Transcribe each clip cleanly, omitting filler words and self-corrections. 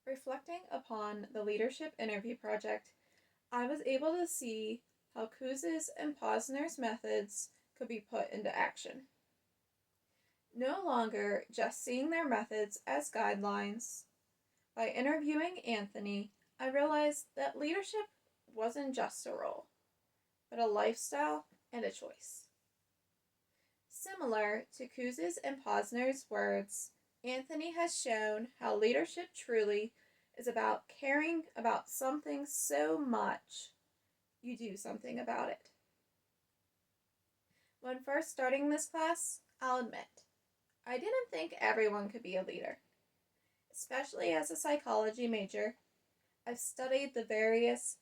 Reflecting upon the leadership interview project, I was able to see how Kouzes and Posner's methods could be put into action. No longer just seeing their methods as guidelines, by interviewing Anthony, I realized that leadership wasn't just a role, but a lifestyle and a choice. Similar to Kouzes and Posner's words, Anthony has shown how leadership truly is about caring about something so much you do something about it. When first starting this class, I'll admit, I didn't think everyone could be a leader. Especially as a psychology major, I've studied the various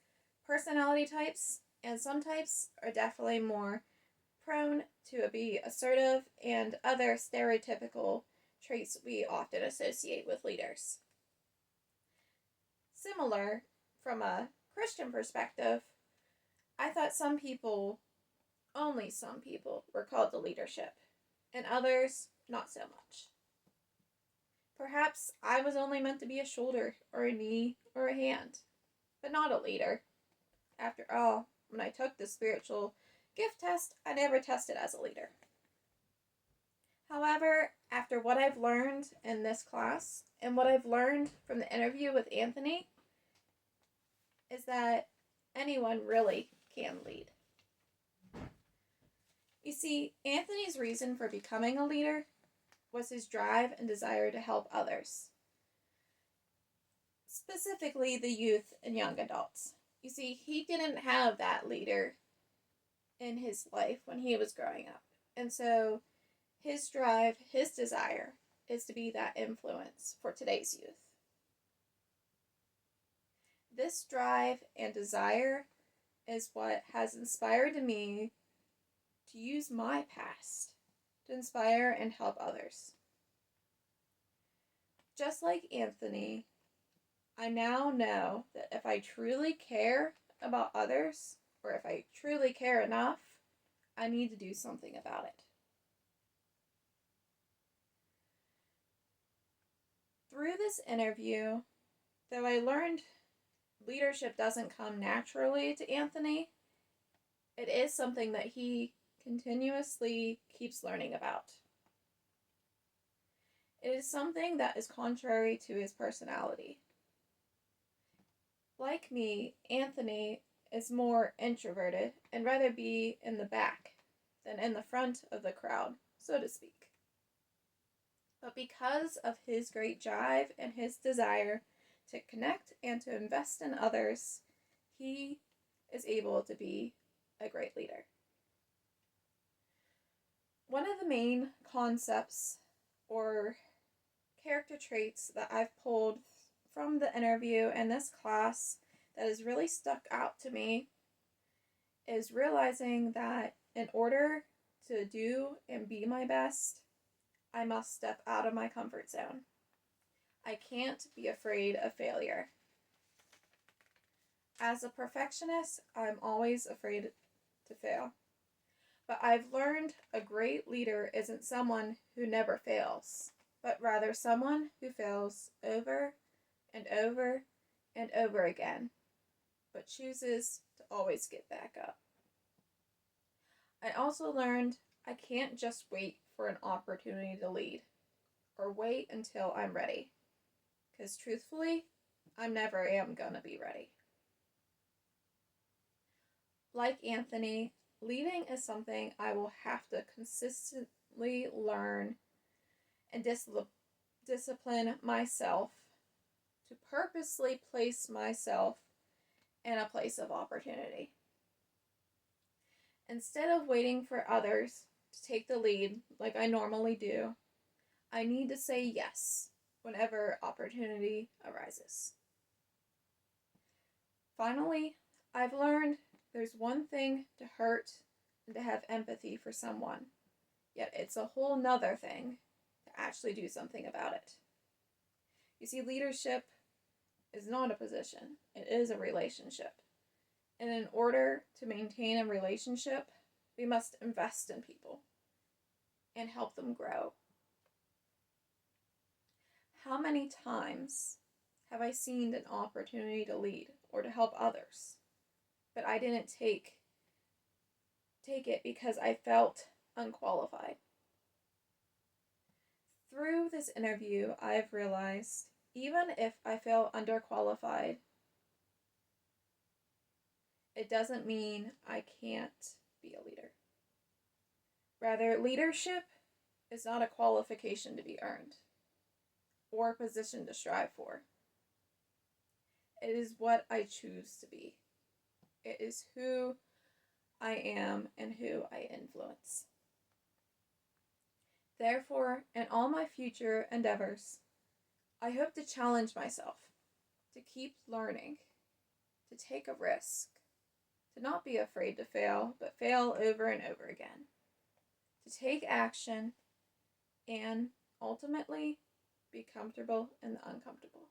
personality types, and some types are definitely more prone to be assertive and other stereotypical traits we often associate with leaders. Similar, from a Christian perspective, I thought some people, only some people, were called to leadership, and others not so much. Perhaps I was only meant to be a shoulder, or a knee, or a hand, but not a leader. After all, when I took the spiritual gift test, I never tested as a leader. However, after what I've learned in this class, and what I've learned from the interview with Anthony, is that anyone really can lead. You see, Anthony's reason for becoming a leader was his drive and desire to help others, specifically the youth and young adults. You see, he didn't have that leader in his life when he was growing up. And so his drive, his desire, is to be that influence for today's youth. This drive and desire is what has inspired me to use my past to inspire and help others. Just like Anthony, I now know that if I truly care about others, or if I truly care enough, I need to do something about it. Through this interview, though I learned leadership doesn't come naturally to Anthony, it is something that he continuously keeps learning about. It is something that is contrary to his personality. Like me, Anthony is more introverted and rather be in the back than in the front of the crowd, so to speak. But because of his great drive and his desire to connect and to invest in others, he is able to be a great leader. One of the main concepts or character traits that I've pulled from the interview and this class that has really stuck out to me is realizing that in order to do and be my best, I must step out of my comfort zone. I can't be afraid of failure. As a perfectionist, I'm always afraid to fail. But I've learned a great leader isn't someone who never fails, but rather someone who fails over and over and over again, but chooses to always get back up. I also learned I can't just wait for an opportunity to lead, or wait until I'm ready, because truthfully, I never am gonna be ready. Like Anthony, leading is something I will have to consistently learn and discipline myself to purposely place myself in a place of opportunity. Instead of waiting for others to take the lead like I normally do, I need to say yes whenever opportunity arises. Finally, I've learned there's one thing to hurt and to have empathy for someone, yet it's a whole nother thing to actually do something about it. You see, leadership is not a position, it is a relationship. And in order to maintain a relationship, we must invest in people and help them grow. How many times have I seen an opportunity to lead or to help others, but I didn't take it because I felt unqualified. Through this interview, I've realized even if I feel underqualified, it doesn't mean I can't be a leader. Rather, leadership is not a qualification to be earned or a position to strive for. It is what I choose to be. It is who I am and who I influence. Therefore, in all my future endeavors, I hope to challenge myself, to keep learning, to take a risk, to not be afraid to fail, but fail over and over again, to take action, and ultimately be comfortable in the uncomfortable.